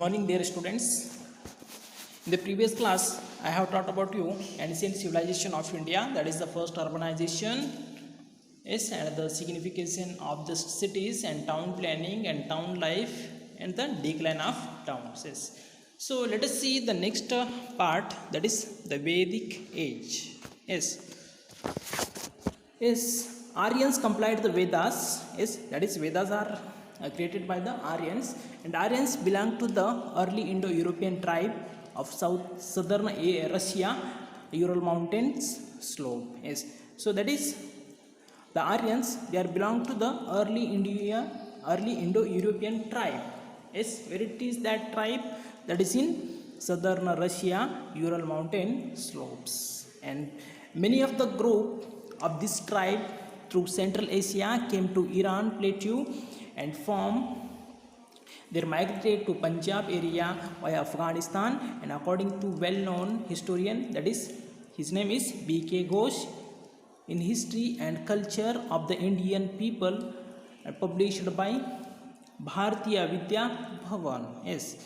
Morning, dear students. In the previous class, I have taught about you ancient civilization of India. That is the first urbanization, yes, and the signification of the cities and town planning and town life and the decline of towns. Yes. So let us see the next part. That is the Vedic age. Yes. Yes, Aryans complied the Vedas. Yes, that is Vedas are created by the Aryans, and Aryans belong to the early Indo-European tribe of southern Russia, Ural Mountains slope. Yes, so that is the Aryans. They are belong to the early Indo-European tribe. Yes, where it is that tribe that is in southern Russia, Ural mountain slopes, and many of the group of this tribe through Central Asia came to Iran plateau and they migrated to Punjab area via Afghanistan, and according to well-known historian, that is his name is B.K. Ghosh, in History and Culture of the Indian People, published by Bharatiya Vidya Bhavan. Yes,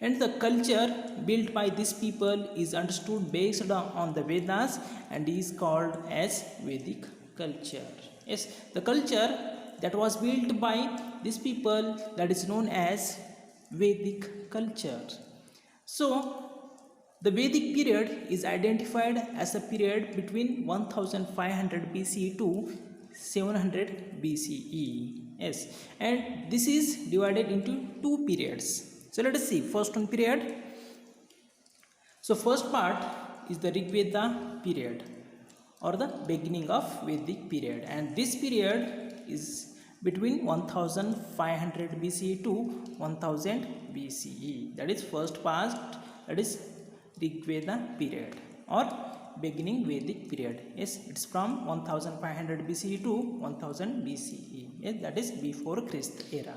and the culture built by these people is understood based on the Vedas and is called as Vedic culture. Yes, the culture that was built by these people, that is known as Vedic culture. So the Vedic period is identified as a period between 1500 BCE to 700 BCE. Yes, and this is divided into two periods. So let us see first one period. So first part is the Rig Veda period, or the beginning of Vedic period, and this period is between 1500 BCE to 1000 BCE. That is first part, that is Rig Veda period or beginning Vedic period. Yes, it's from 1500 BCE to 1000 BCE. Yes, that is before Christ era.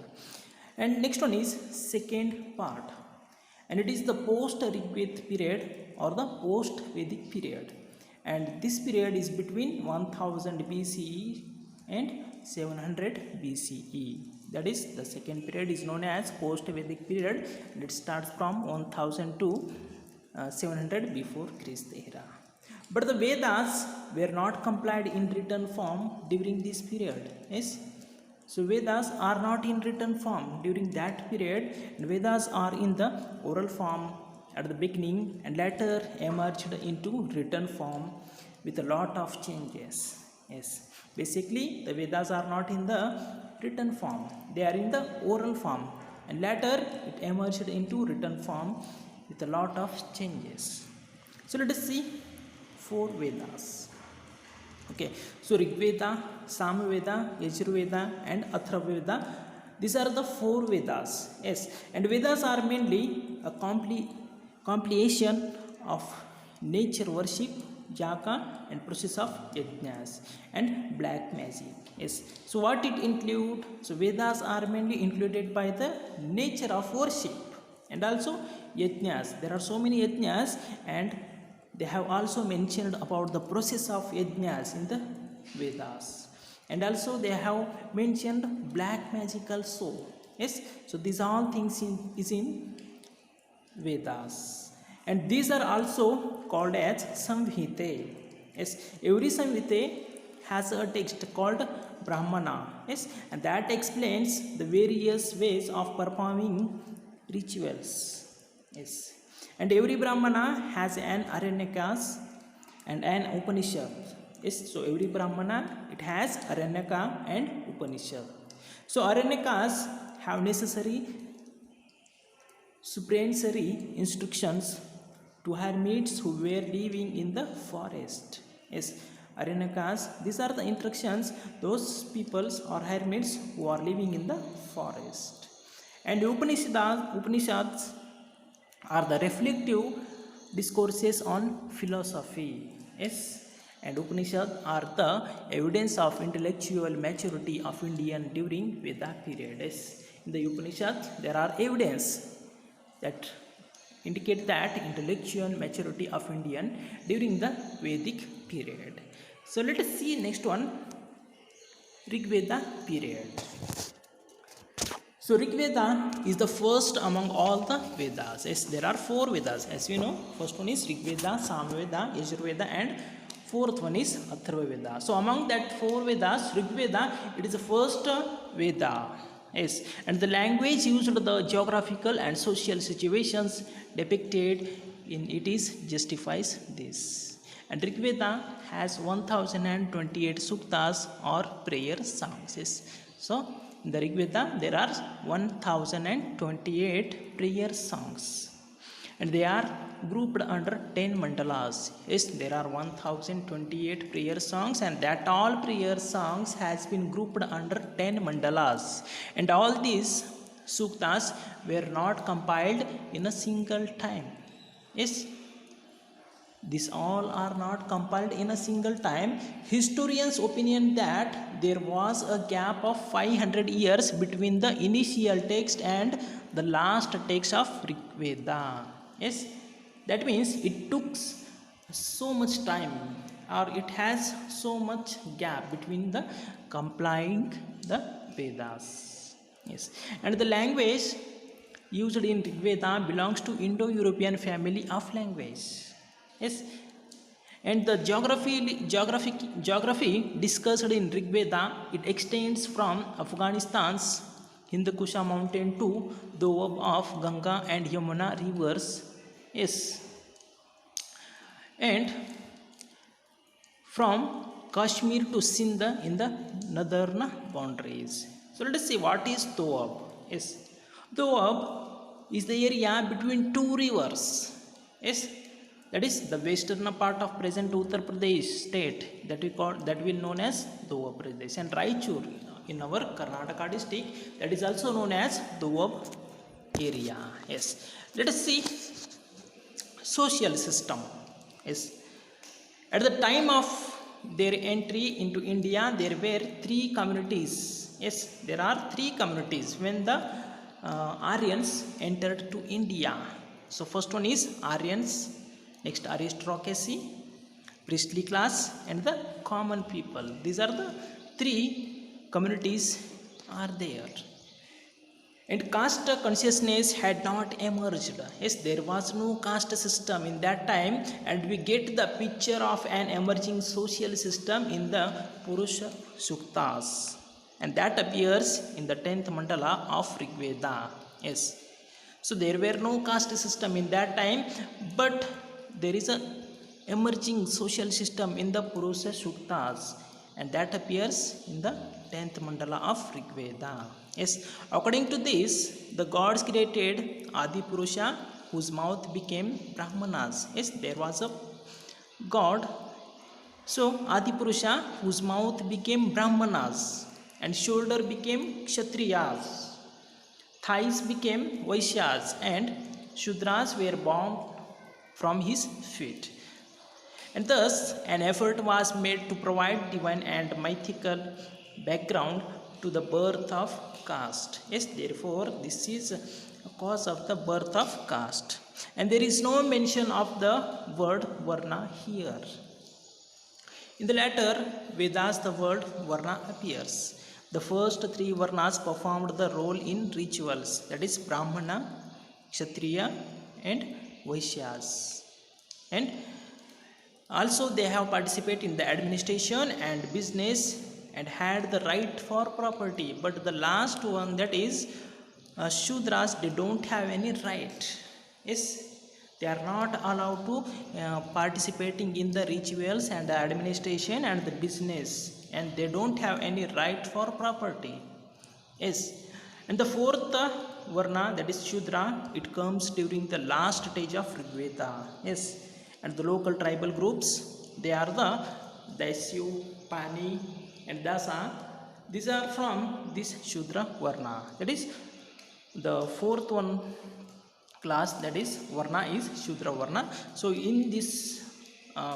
And next one is second part, and it is the post Rig Veda period or the post Vedic period, and this period is between 1000 BCE and 700 BCE. That is the second period is known as post Vedic period, and it starts from 1000 to 700 before Christ era. But the Vedas were not complied in written form during this period. Yes, so Vedas are not in written form during that period, and Vedas are in the oral form at the beginning and later emerged into written form with a lot of changes. Yes, basically the Vedas are not in the written form, they are in the oral form, and later it emerged into written form with a lot of changes. So let us see four Vedas. Okay, so Rig Veda, Sam Veda, Yajurveda and Atharva Veda. These are the four Vedas. Yes, and Vedas are mainly a compilation of nature worship, jaka and process of yajnas and black magic. Yes, so what it include? So Vedas are mainly included by the nature of worship and also yajnas. There are so many yajnas, and they have also mentioned about the process of yajnas in the Vedas, and also they have mentioned black magic also. Yes, so these all things is in Vedas, and these are also called as Samhite. Yes, every Samhite has a text called Brahmana. Yes, and that explains the various ways of performing rituals. Yes, and every Brahmana has an Aranyakas and an Upanishad. Yes, so every Brahmana it has Aranyaka and Upanishad. So Aranyakas have necessary supernumerary instructions to hermits who were living in the forest. Yes, Aranyakas, these are the instructions those peoples or hermits who are living in the forest. And Upanishads are the reflective discourses on philosophy. Yes, and Upanishads are the evidence of intellectual maturity of Indian during Veda period. Yes, in the Upanishads there are evidence that indicate that intellectual maturity of Indian during the Vedic period. So let us see next one, Rig Veda period. So Rig Veda is the first among all the Vedas. Yes, there are four Vedas, as we know. First one is Rig Veda, Samveda, Yajurveda, and fourth one is Atharva Veda. So among that four Vedas, Rig Veda, it is the first Veda. Yes, and the language used, the geographical and social situations depicted in it is justifies this. And Rig Veda has 1028 suktas or prayer songs. Yes. So in the Rig Veda there are 1028 prayer songs, and they are grouped under 10 mandalas. Yes, there are 1028 prayer songs, and that all prayer songs has been grouped under 10 mandalas, and all these suktas were not compiled in a single time. Yes, these all are not compiled in a single time. Historians opinion that there was a gap of 500 years between the initial text and the last text of Rig Veda. Yes, that means it took so much time, or it has so much gap between the compiling the Vedas. Yes, and the language used in Rig Veda belongs to Indo-European family of language. Yes, and the geography discussed in Rig Veda, it extends from Afghanistan's Hind Kusha mountain to the Doab of Ganga and Yamuna rivers. Yes, and from Kashmir to Sindh in the northern boundaries. So let us see what is Doab. Yes, Doab is the area between two rivers. Yes, that is the western part of present Uttar Pradesh state, that we known as Doab Pradesh, and Raichur in our Karnataka district, that is also known as Doab area. Yes, let us see social system. Yes, at the time of their entry into India, there were three communities. Yes, there are three communities when the Aryans entered to India. So first one is Aryans, next aristocracy, priestly class, and the common people. These are the three communities are there. And caste consciousness had not emerged. Yes, there was no caste system in that time, and we get the picture of an emerging social system in the Purusha Suktas, and that appears in the 10th mandala of Rig Veda. Yes, so there were no caste system in that time, but there is a emerging social system in the Purusha Suktas, and that appears in the 10th mandala of Rig Veda. Yes, according to this, the gods created Adi Purusha, whose mouth became Brahmanas. Yes, there was a god. So Adi Purusha, whose mouth became Brahmanas, and shoulder became Kshatriyas, thighs became Vaishyas, and Shudras were born from his feet. And thus, an effort was made to provide divine and mythical background to the birth of caste. Yes, therefore, this is a cause of the birth of caste. And there is no mention of the word Varna here. In the latter Vedas, the word Varna appears. The first three Varnas performed the role in rituals, that is Brahmana, Kshatriya, and Vaishyas. And also they have participated in the administration and business and had the right for property. But the last one, that is Shudras, they don't have any right. Yes, they are not allowed to participating in the rituals and the administration and the business, and they don't have any right for property. Yes, and the fourth Varna, that is Shudra, it comes during the last stage of Rig Veda. Yes, and the local tribal groups, they are the Daisyu, Pani, and Dasa. These are from this Shudra Varna. That is the fourth one class, that is Varna, is Shudra Varna. So in this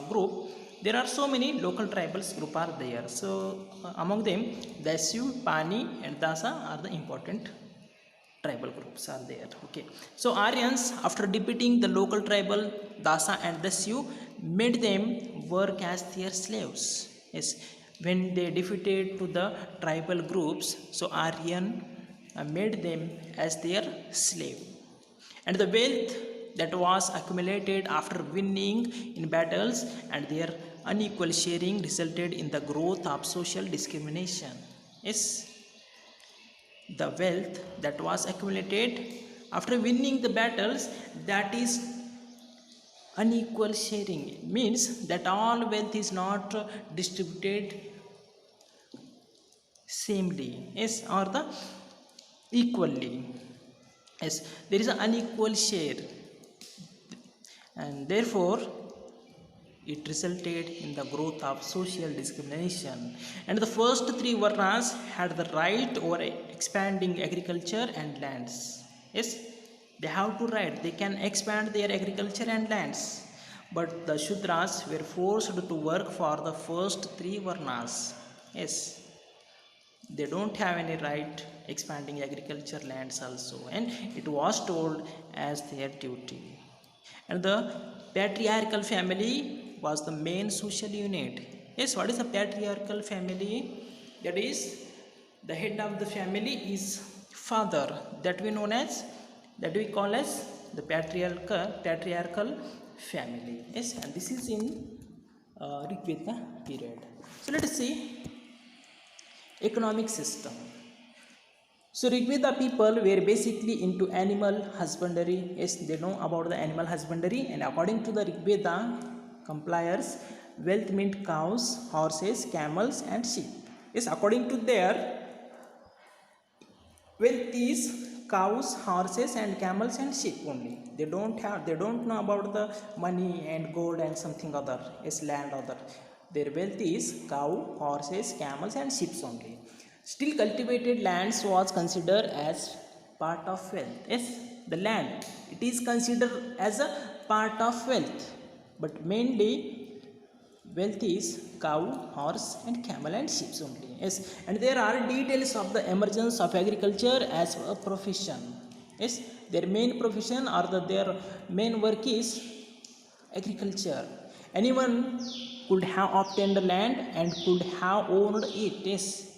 group, there are so many local tribals group are there. So among them, Daisyu, Pani, and Dasa are the important tribal groups are there. Okay, so Aryans, after defeating the local tribal Dasa and Daisyu, made them work as their slaves. Yes, when they defeated to the tribal groups, so Aryan made them as their slave. And the wealth that was accumulated after winning in battles and their unequal sharing resulted in the growth of social discrimination. Yes, the wealth that was accumulated after winning the battles, that is unequal sharing, means that all wealth is not distributed samely, yes, or the equally. Yes, there is an unequal share, and therefore it resulted in the growth of social discrimination. And the first three varnas had the right over expanding agriculture and lands. Yes, they have to right, they can expand their agriculture and lands, but the Shudras were forced to work for the first three varnas. Yes, they don't have any right expanding agriculture lands also, and it was told as their duty. And the patriarchal family was the main social unit. Yes, what is the patriarchal family? That is, the head of the family is father, that we known as, that we call as the patriarchal family. Yes, and this is in Rigveda period. So let us see economic system. So Rigveda people were basically into animal husbandry. Yes, they know about the animal husbandry, and according to the Rigveda compliers, wealth meant cows, horses, camels, and sheep. Yes, according to their, wealth is cows, horses, and camels and sheep only. They don't know about the money and gold and something other. Yes, land other. Their wealth is cow, horses, camels, and sheep only. Still, cultivated lands was considered as part of wealth. Yes, the land, it is considered as a part of wealth, but mainly wealth is cow, horse, and camel and sheep only. Yes, and there are details of the emergence of agriculture as a profession. Yes, their main profession or their main work is agriculture. Anyone could have obtained land and could have owned it. Yes,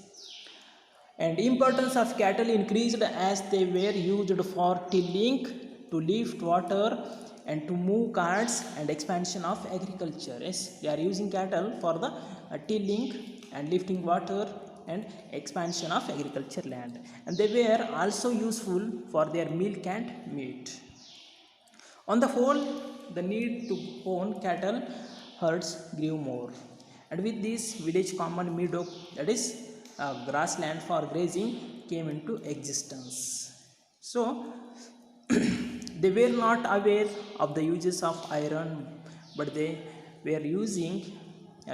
and importance of cattle increased as they were used for tilling, to lift water, and to move carts, and expansion of agriculture. Yes, they are using cattle for the tilling and lifting water and expansion of agriculture land, and they were also useful for their milk and meat. On the whole, the need to own cattle herds grew more, and with this village common meadow, that is grassland for grazing, came into existence. So they were not aware of the uses of iron, but they were using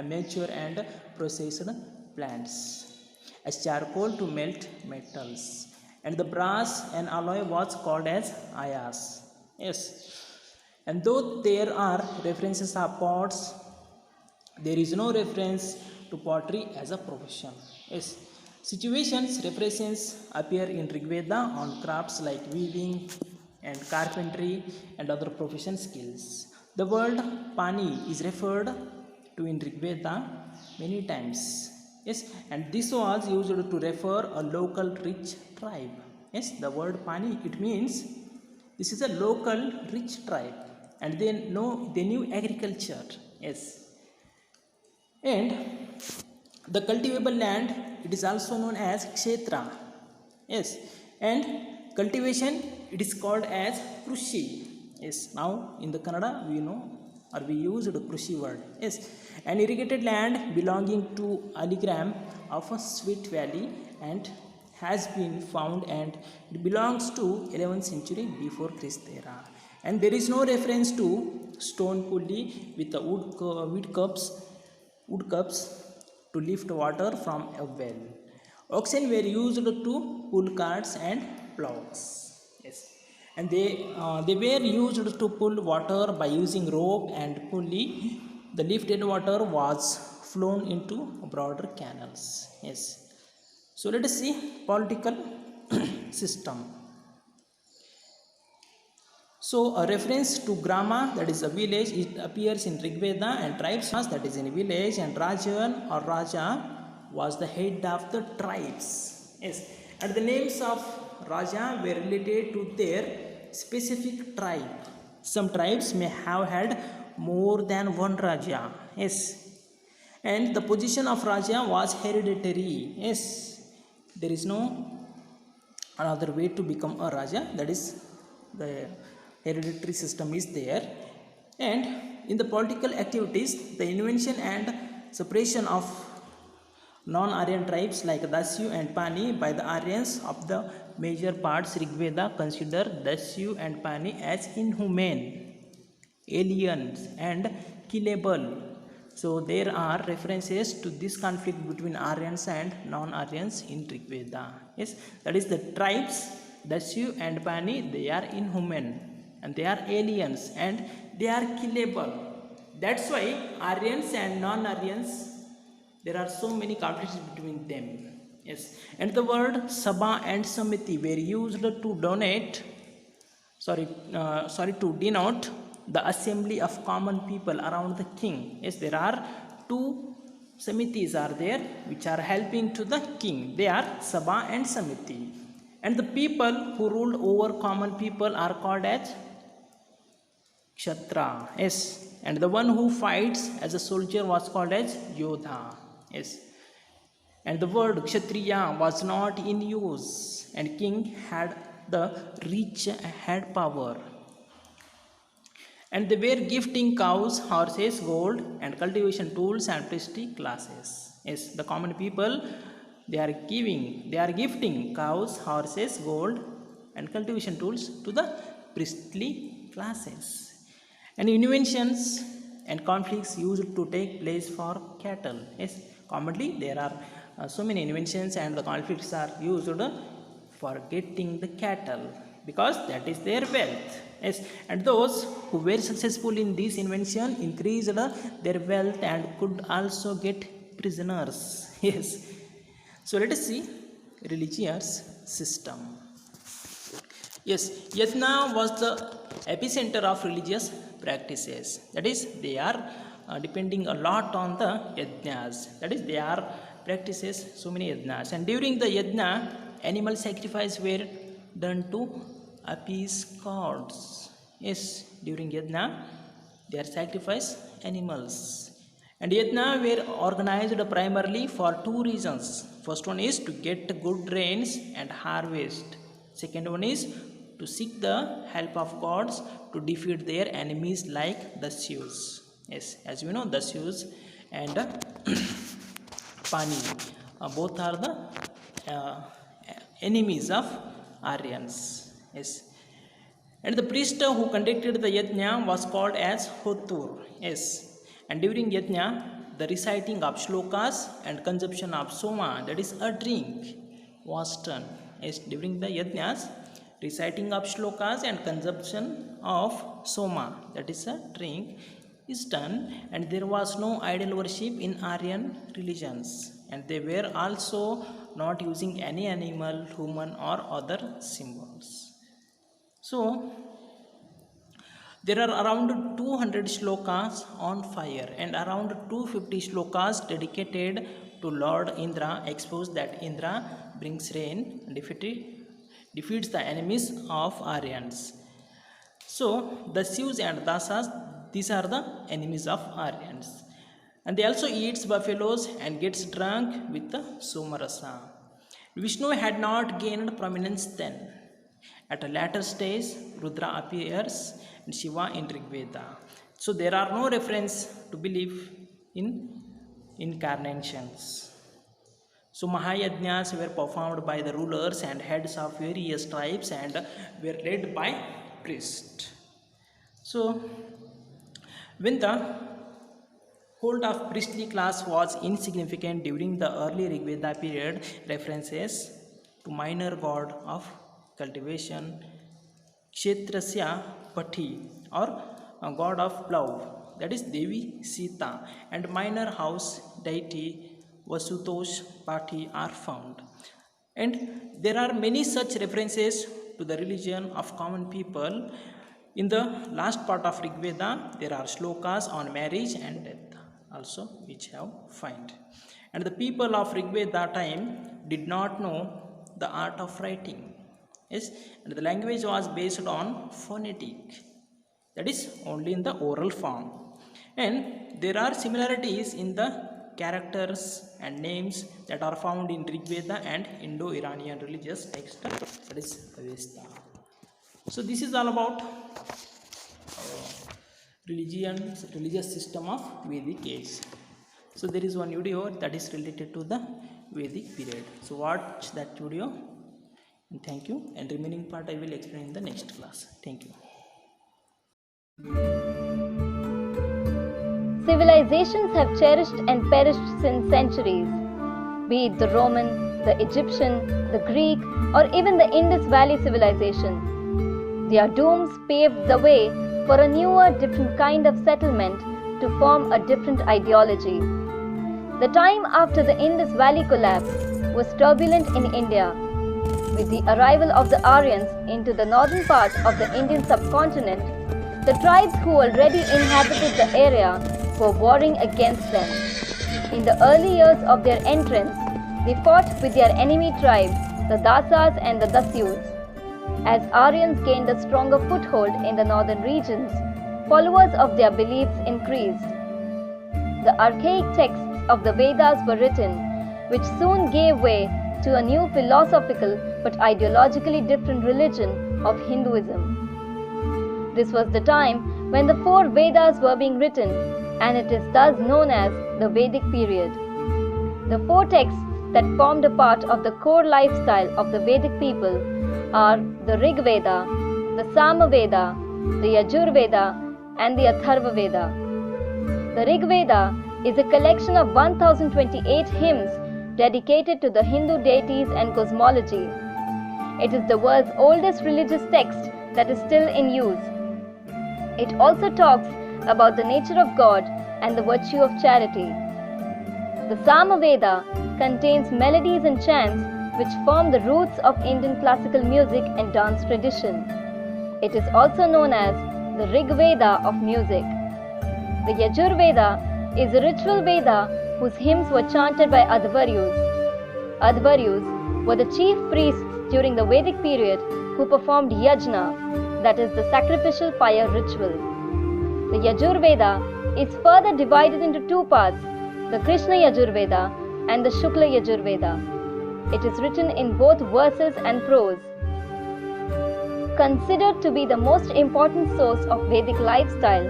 mature and processed plants as charcoal to melt metals, and the brass and alloy was called as ayas. Yes, and though there are references of pots, there is no reference to pottery as a profession. Yes, situations references appear in Rigveda on crafts like weaving and carpentry and other profession skills. The word pani is referred to in Rigveda many times. Yes, and this was used to refer a local rich tribe. Yes, the word pani, it means this is a local rich tribe, and they knew agriculture. Yes, and the cultivable land, it is also known as kshetra. Yes, and cultivation, it is called as krushi. Yes, now in the Kannada we know, or we use the krushi word. Yes, an irrigated land belonging to Aligram of a Sweet Valley and has been found, and it belongs to 11th century before Christ era. And there is no reference to stone pulley with the wood cups to lift water from a well. Oxen were used to pull carts and plows. Yes, and they were used to pull water by using rope and pulley. The lifted water was flown into broader canals. Yes, so let us see political system. So a reference to Grama, that is a village, it appears in Rigveda, and tribes, that is in a village, and Rajan or Raja was the head of the tribes. Yes, and the names of Raja were related to their specific tribe. Some tribes may have had more than one Raja. Yes. And the position of Raja was hereditary. Yes. There is no another way to become a Raja. That is, the hereditary system is there. And in the political activities, the invention and separation of non-Aryan tribes like Dasyu and Pani by the Aryans of the major parts Rigveda consider Dasyu and Pani as inhuman, aliens and killable. So there are references to this conflict between Aryans and non-Aryans in Rigveda. Yes, that is the tribes Dasyu and Pani, they are inhuman and they are aliens and they are killable. That's why Aryans and non-Aryans, there are so many conflicts between them. Yes, and the word Sabha and Samiti were used to denote the assembly of common people around the king. Yes, there are two Samitis are there which are helping to the king. They are Sabha and Samiti. And the people who ruled over common people are called as Kshatriya. Yes, and the one who fights as a soldier was called as Yodha. Yes, and the word Kshatriya was not in use, and king had the rich had power. And they were gifting cows, horses, gold, and cultivation tools and priestly classes. Yes, the common people, they are gifting cows, horses, gold, and cultivation tools to the priestly classes. And inventions and conflicts used to take place for cattle. Yes, commonly there are so many inventions and the conflicts are used for getting the cattle because that is their wealth. Yes, and those who were successful in this invention increased their wealth and could also get prisoners. Yes, so let us see religious system. Yes, Yajna was the epicenter of religious practices. That is, they are depending a lot on the yajnas. That is, they are practices so many yajnas. And during the yajna, animal sacrifice were done to appease gods. Yes, during yajna, they are sacrifice animals. And yajna were organized primarily for two reasons. First one is to get good rains and harvest. Second one is to seek the help of gods to defeat their enemies like the Dasyus. Yes, as we know, Dasyus and Pani both are the enemies of Aryans. Yes, and the priest who conducted the yajna was called as Hotur. Yes, and during yajna, the reciting of shlokas and consumption of soma, that is a drink, was done. Yes, during the yajnas, reciting of shlokas and consumption of soma, that is a drink, is done, and there was no idol worship in Aryan religions, and they were also not using any animal, human, or other symbols. So there are around 200 shlokas on fire and around 250 shlokas dedicated to Lord Indra, expose that Indra brings rain and defeats the enemies of Aryans. So the Shivs and Dasas, these are the enemies of Aryans. And they also eats buffaloes and gets drunk with the Somarasa. Vishnu had not gained prominence then. At a later stage, Rudra appears and Shiva in Rigveda. So there are no reference to believe in incarnations. So Mahayajnas were performed by the rulers and heads of various tribes and were led by priests. So when the hold of priestly class was insignificant during the early Rigveda period, references to minor god of cultivation, Kshetrasya Pati, or a god of plough, that is Devi Sita, and minor house deity Vasutosh Pati are found. And there are many such references to the religion of common people. In the last part of Rigveda, there are shlokas on marriage and death also which have found. And the people of Rigveda time did not know the art of writing. Yes, and the language was based on phonetic, that is only in the oral form, and there are similarities in the characters and names that are found in Rig Veda and Indo-Iranian religious text, that is Avesta. So this is all about religious system of Vedic age. So there is one video that is related to the Vedic period, so watch that video, and thank you, and remaining part I will explain in the next class. Thank you. Civilizations have cherished and perished since centuries, be it the Roman, the Egyptian, the Greek, or even the Indus Valley civilization. Their dooms paved the way for a newer, different kind of settlement to form a different ideology. The time after the Indus Valley collapse was turbulent in India. With the arrival of the Aryans into the northern part of the Indian subcontinent, the tribes who already inhabited the area were warring against them. In the early years of their entrance, they fought with their enemy tribes, the Dasas and the Dasyus. As Aryans gained a stronger foothold in the northern regions, followers of their beliefs increased. The archaic texts of the Vedas were written, which soon gave way to a new philosophical but ideologically different religion of Hinduism. This was the time when the 4 Vedas were being written, and it is thus known as the Vedic period. The 4 texts that formed a part of the core lifestyle of the Vedic people are the Rig Veda, the Sama Veda, the Yajur Veda, and the Atharva Veda. The Rig Veda is a collection of 1028 hymns dedicated to the Hindu deities and cosmology. It is the world's oldest religious text that is still in use. It also talks about the nature of God and the virtue of charity. The Sama Veda contains melodies and chants which form the roots of Indian classical music and dance tradition. It is also known as the Rig Veda of music. The Yajur Veda is a ritual Veda whose hymns were chanted by Advaryus. Advaryus were the chief priests during the Vedic period who performed yajna, that is the sacrificial fire ritual. The Yajur Veda is further divided into 2 parts, the Krishna Yajur Veda and the Shukla Yajur Veda. It is written in both verses and prose. Considered to be the most important source of Vedic lifestyle,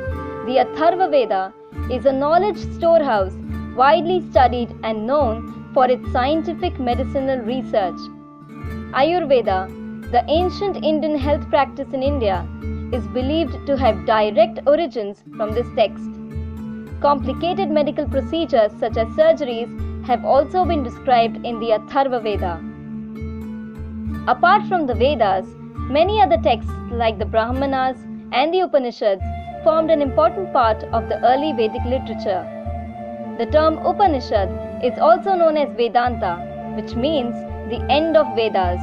the Atharva Veda is a knowledge storehouse widely studied and known for its scientific medicinal research. Ayurveda, the ancient Indian health practice in India, is believed to have direct origins from this text. Complicated medical procedures such as surgeries have also been described in the Atharva Veda. Apart from the Vedas, many other texts like the Brahmanas and the Upanishads formed an important part of the early Vedic literature. The term Upanishad is also known as Vedanta, which means the end of Vedas.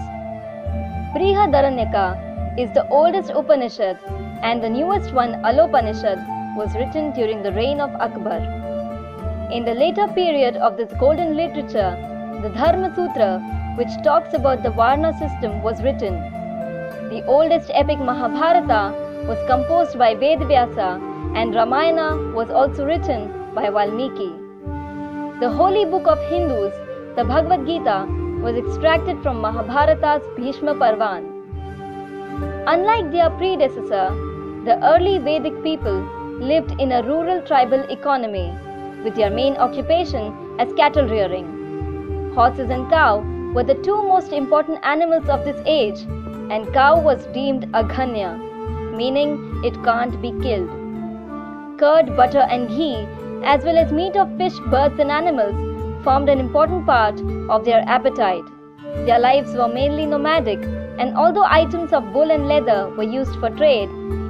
Brihadaranyaka is the oldest Upanishad, and the newest one, Alopanishad, was written during the reign of Akbar. In the later period of this golden literature, the Dharma Sutra, which talks about the Varna system, was written. The oldest epic Mahabharata was composed by Vedvyasa, and Ramayana was also written by Valmiki. The holy book of Hindus, the Bhagavad Gita, was extracted from Mahabharata's Bhishma Parvan. Unlike their predecessor, the early Vedic people lived in a rural tribal economy, with their main occupation as cattle rearing. Horses and cow were the 2 most important animals of this age, and cow was deemed aghanya, meaning it can't be killed. Curd, butter and ghee, as well as meat of fish, birds and animals, formed an important part of their appetite. Their lives were mainly nomadic, and although items of wool and leather were used for trade,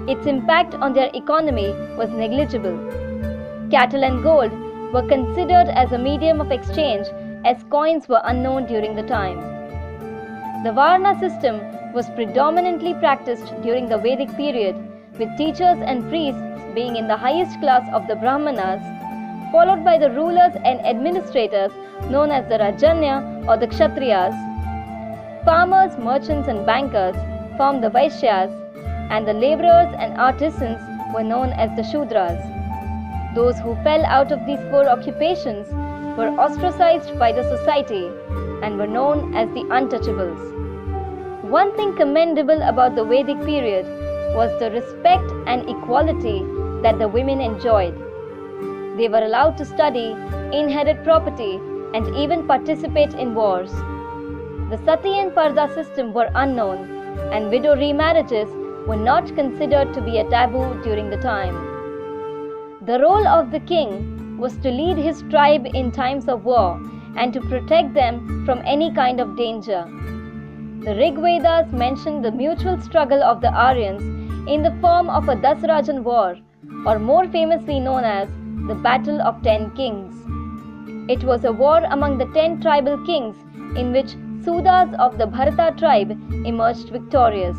its impact on their economy was negligible. Cattle and gold were considered as a medium of exchange, as coins were unknown during the time. The Varna system was predominantly practiced during the Vedic period, with teachers and priests being in the highest class of the Brahmanas, followed by the rulers and administrators known as the Rajanya or the Kshatriyas. farmers, merchants, and bankers formed the Vaishyas, and the laborers and artisans were known as the Shudras. Those who fell out of these four occupations were ostracized by the society and were known as the untouchables. One thing commendable about the Vedic period was the respect and equality that the women enjoyed. They were allowed to study, inherit property, and even participate in wars. The Sati and Parda system were unknown, and widow remarriages were not considered to be a taboo during the time. The role of the king was to lead his tribe in times of war and to protect them from any kind of danger. The Rig Vedas mention the mutual struggle of the Aryans in the form of a Dasarajan war, or more famously known as the Battle of 10 Kings. It was a war among the 10 tribal kings in which Sudas of the Bharata tribe emerged victorious.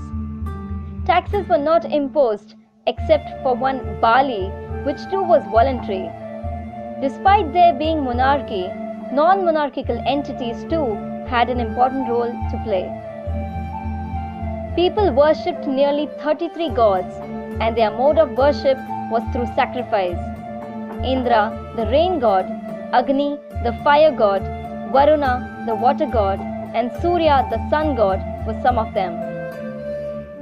Taxes were not imposed except for one Bali, which too was voluntary. Despite there being monarchy, non-monarchical entities too had an important role to play. People worshipped nearly 33 gods, and their mode of worship was through sacrifice. Indra, the rain god, Agni, the fire god, Varuna, the water god, and Surya, the sun god, were some of them.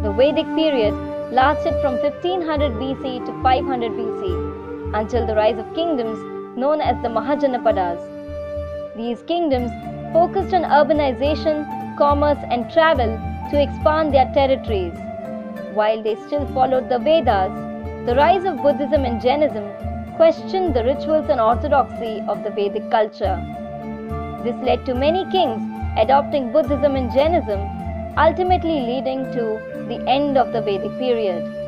The Vedic period lasted from 1500 BC to 500 BC until the rise of kingdoms known as the Mahajanapadas. These kingdoms focused on urbanization, commerce, and travel to expand their territories. While they still followed the Vedas, the rise of Buddhism and Jainism questioned the rituals and orthodoxy of the Vedic culture. This led to many kings adopting Buddhism and Jainism, ultimately leading to the end of the Vedic period.